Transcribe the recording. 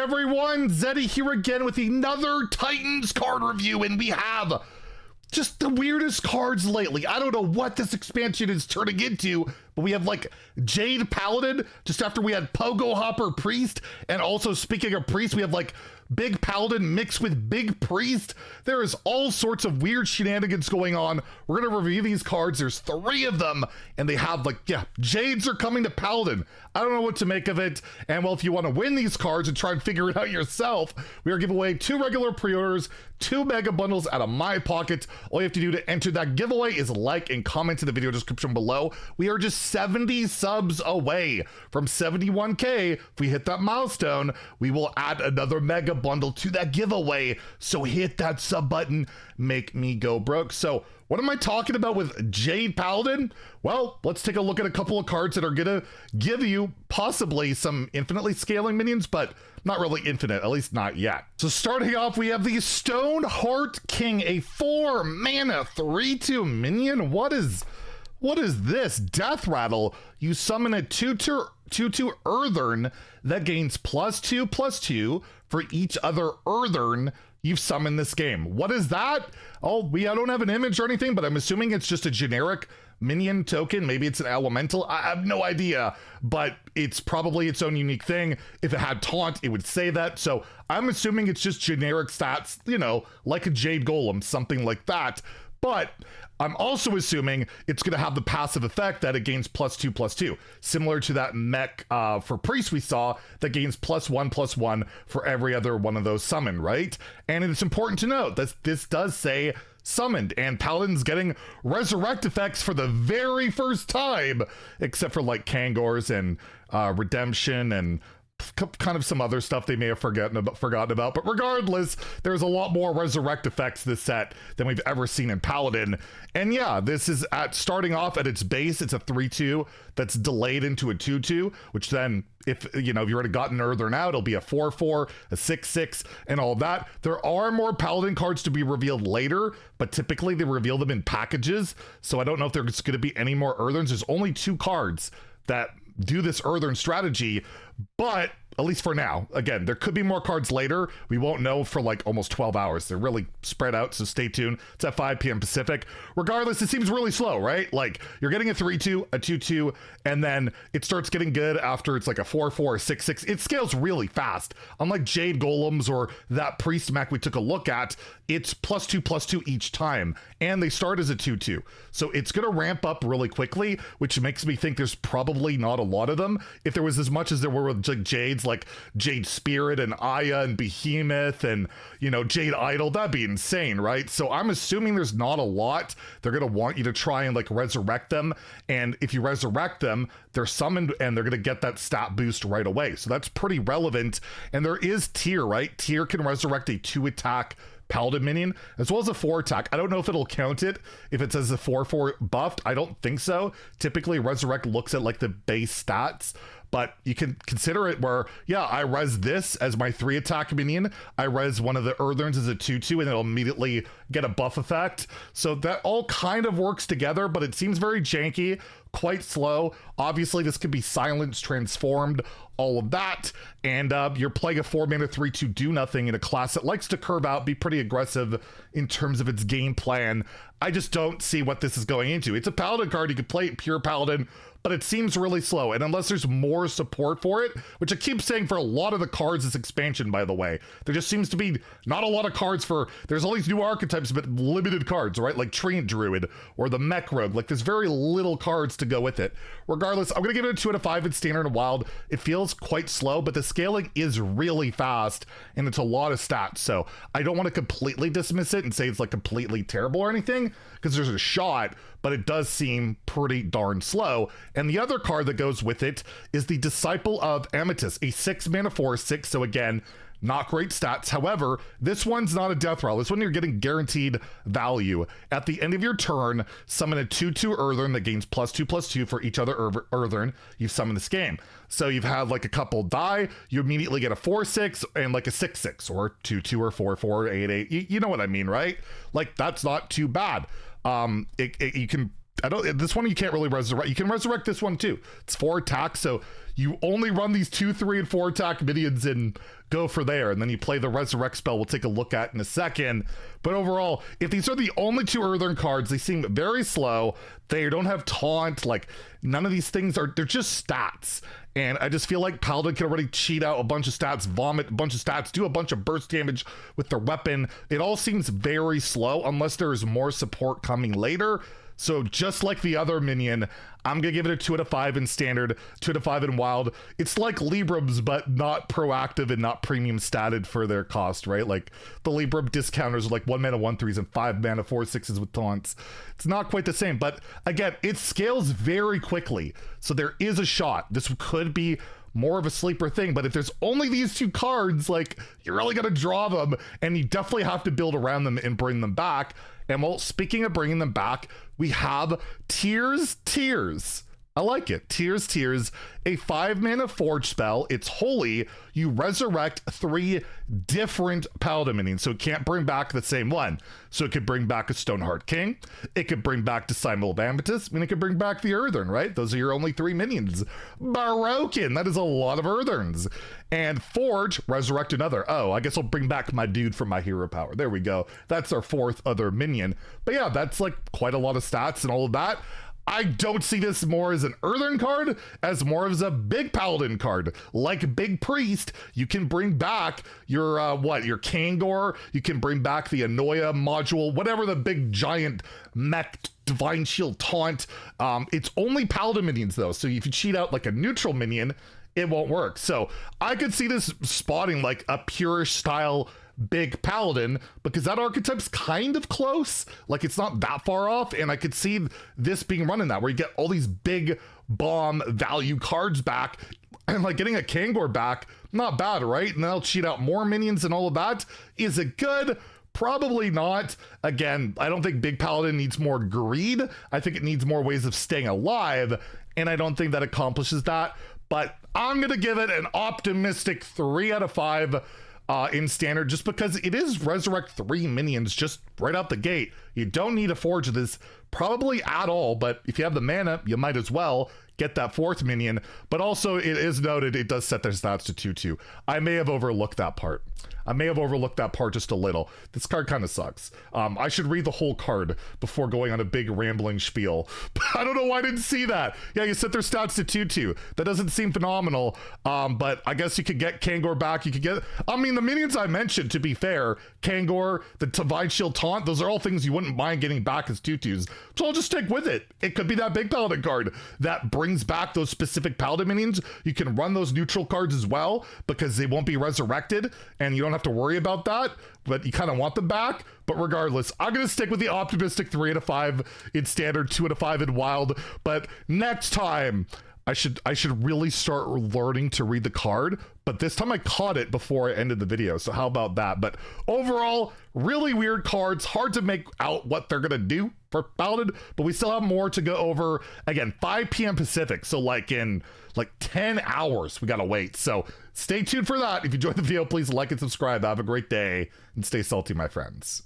everyone? Zeddy here again with another Titans card review, and we have just the weirdest cards lately. I don't know what this expansion is turning into, but we have like Jade Paladin just after we had Pogo Hopper Priest, and also speaking of Priest, we have like Big Paladin mixed with Big Priest. There is all sorts of weird shenanigans going on. We're gonna review these cards. There's 3 of them, and they have like, yeah, Jades are coming to Paladin. I don't know what to make of it. And well, if you want to win these cards and try and figure it out yourself, we are giving away 2 regular pre-orders, 2 mega bundles out of my pocket. All you have to do to enter that giveaway is like and comment in the video description below. We are just 70 subs away from 71K. If we hit that milestone, we will add another mega bundle to that giveaway. So hit that sub button, make me go broke. So what am I talking about with Jade Paladin? Well, let's take a look at a couple of cards that are gonna give you possibly some infinitely scaling minions, but not really infinite, at least not yet. So starting off, we have the Stoneheart King, a 4 mana 3/2 minion. What is this? Death Rattle. You summon a 2/2 Earthern that gains +2/+2 for each other Earthern you've summoned this game. What is that? Oh, I don't have an image or anything, but I'm assuming it's just a generic minion token. Maybe it's an elemental. I have no idea, but it's probably its own unique thing. If it had taunt, it would say that. So I'm assuming it's just generic stats, you know, like a Jade Golem, something like that. But I'm also assuming it's going to have the passive effect that it gains +2/+2, similar to that mech for Priest we saw that gains +1/+1 for every other one of those summoned, right? And it's important to note that this does say summoned, and Paladin's getting resurrect effects for the very first time, except for like Kangors and Redemption and kind of some other stuff they may have forgotten about, but regardless, there's a lot more resurrect effects this set than we've ever seen in Paladin. And yeah, this is starting off at its base, it's a 3/2 that's delayed into a 2/2, which then if you already gotten Earthern out, it'll be a 4/4, a 6/6, and all that. There are more Paladin cards to be revealed later, but typically they reveal them in packages, so I don't know if there's going to be any more Eartherns. There's only 2 cards that do this Earthern strategy, but at least for now. Again, there could be more cards later. We won't know for like almost 12 hours. They're really spread out, so stay tuned. It's at 5 p.m. Pacific. Regardless, it seems really slow, right? Like you're getting a 3/2, a 2/2, and then it starts getting good after it's like a 4/4, a 6/6. It scales really fast. Unlike Jade Golems or that Priest mech we took a look at, it's +2/+2 each time, and they start as a 2/2. So it's gonna ramp up really quickly, which makes me think there's probably not a lot of them. If there was as much as there were with like Jades, like Jade Spirit and Aya and Behemoth and, Jade Idol, that'd be insane, right? So I'm assuming there's not a lot. They're gonna want you to try and like resurrect them, and if you resurrect them, they're summoned and they're gonna get that stat boost right away. So that's pretty relevant. And there is Tier, right? Tier can resurrect a 2-attack Paladin minion as well as a 4-attack. I don't know if it'll count it if it says a 4/4 buffed. I don't think so. Typically resurrect looks at like the base stats, but you can consider it where, yeah, I res this as my 3-attack minion, I res one of the Eartherns as a 2/2, and it'll immediately get a buff effect. So that all kind of works together, but it seems very janky, quite slow. Obviously this could be silenced, transformed, all of that, and you're playing a 4 mana 3/2 do nothing in a class that likes to curve out, be pretty aggressive in terms of its game plan. I just don't see what this is going into. It's a Paladin card, you could play it pure Paladin, but it seems really slow, and unless there's more support for it, which I keep saying for a lot of the cards this expansion, by the way, there just seems to be not a lot of cards for, there's all these new archetypes but limited cards, right? Like Treant Druid or the Mech Rogue, like there's very little cards to go with it. Regardless, I'm gonna give it a 2 out of 5 in Standard and Wild. It feels quite slow, but the scaling is really fast, and it's a lot of stats, so I don't want to completely dismiss it and say it's like completely terrible or anything, because there's a shot, but it does seem pretty darn slow. And the other card that goes with it is the Disciple of Amethyst, a 6 mana 4/6, so again, not great stats. However, this one's not a death roll. This one you're getting guaranteed value. At the end of your turn, summon a 2/2 Earthern that gains +2/+2 for each other Earthern you've summoned this game. So you've had like a couple die, you immediately get a 4/6 and like a 6/6 or 2/2 or 4/4, 8/8. You know what I mean, right? Like that's not too bad. You can this one you can't really resurrect. You can resurrect this one too. It's 4 attack, so you only run these 2, 3, and 4 attack minions and go for there, and then you play the resurrect spell we'll take a look at in a second. But overall, if these are the only 2 Earthern cards, they seem very slow. They don't have taunt, like none of these things they're just stats. And I just feel like Paladin can already cheat out a bunch of stats, vomit a bunch of stats, do a bunch of burst damage with their weapon. It all seems very slow unless there is more support coming later. So just like the other minion, I'm going to give it a 2 out of 5 in standard, 2 out of 5 in wild. It's like Librams, but not proactive and not premium statted for their cost, right? Like the Libram discounters are like 1 mana 1/3s and 5 mana 4/6s with taunts. It's not quite the same, but again, it scales very quickly. So there is a shot. This could be more of a sleeper thing, but if there's only these 2 cards, like you're really going to draw them, and you definitely have to build around them and bring them back. And well, speaking of bringing them back, we have Tears. I like it. Tears, a 5 mana forge spell. It's holy. You resurrect 3 different Paladin minions, so it can't bring back the same one. So it could bring back a Stoneheart King. It could bring back Disciple of Amethyst, and it could bring back the Earthern, right? Those are your only 3 minions. Broken. That is a lot of Eartherns. And Forge, resurrect another. Oh, I guess I'll bring back my dude from my hero power. There we go. That's our 4th other minion. But yeah, that's like quite a lot of stats and all of that. I don't see this more as an Earthern card, as more as a big Paladin card. Like Big Priest, you can bring back your, your Kangor, you can bring back the Anoia module, whatever the big giant mech Divine Shield taunt. It's only Paladin minions though, so if you cheat out like a neutral minion, it won't work. So I could see this spotting like a purish style big Paladin, because that archetype's kind of close, like it's not that far off, and I could see this being run in that, where you get all these big bomb value cards back, and like getting a Kangor back, not bad, right? And they'll cheat out more minions and all of that. Is it good? Probably not. Again, I don't think big Paladin needs more greed. I think it needs more ways of staying alive, and I don't think that accomplishes that. But I'm gonna give it an optimistic 3 out of 5 in standard, just because it is resurrect 3 minions just right out the gate. You don't need to forge this probably at all, but if you have the mana, you might as well get that 4th minion. But also, it is noted it does set their stats to 2/2. I may have overlooked that part. Just a little. This card kind of sucks. I should read the whole card before going on a big rambling spiel. I don't know why I didn't see that. Yeah, you set their stats to 2/2. That doesn't seem phenomenal. But I guess you could get Kangor back. You could get, I mean, the minions I mentioned, to be fair, Kangor, the Divine Shield taunt, those are all things you wouldn't mind getting back as 2/2s. So I'll just stick with it. It could be that big Paladin card that brings back those specific Paladin minions. You can run those neutral cards as well, because they won't be resurrected, and you don't have to worry about that, but you kind of want them back. But regardless, I'm going to stick with the optimistic 3 out of 5 in standard, 2 out of 5 in wild. But next time, I should really start learning to read the card, but this time I caught it before I ended the video, so how about that? But overall, really weird cards, hard to make out what they're gonna do for Paladin, but we still have more to go over. Again, 5 p.m. Pacific, so like in 10 hours we gotta wait. So stay tuned for that. If you enjoyed the video, please like and subscribe. Have a great day, and stay salty, my friends.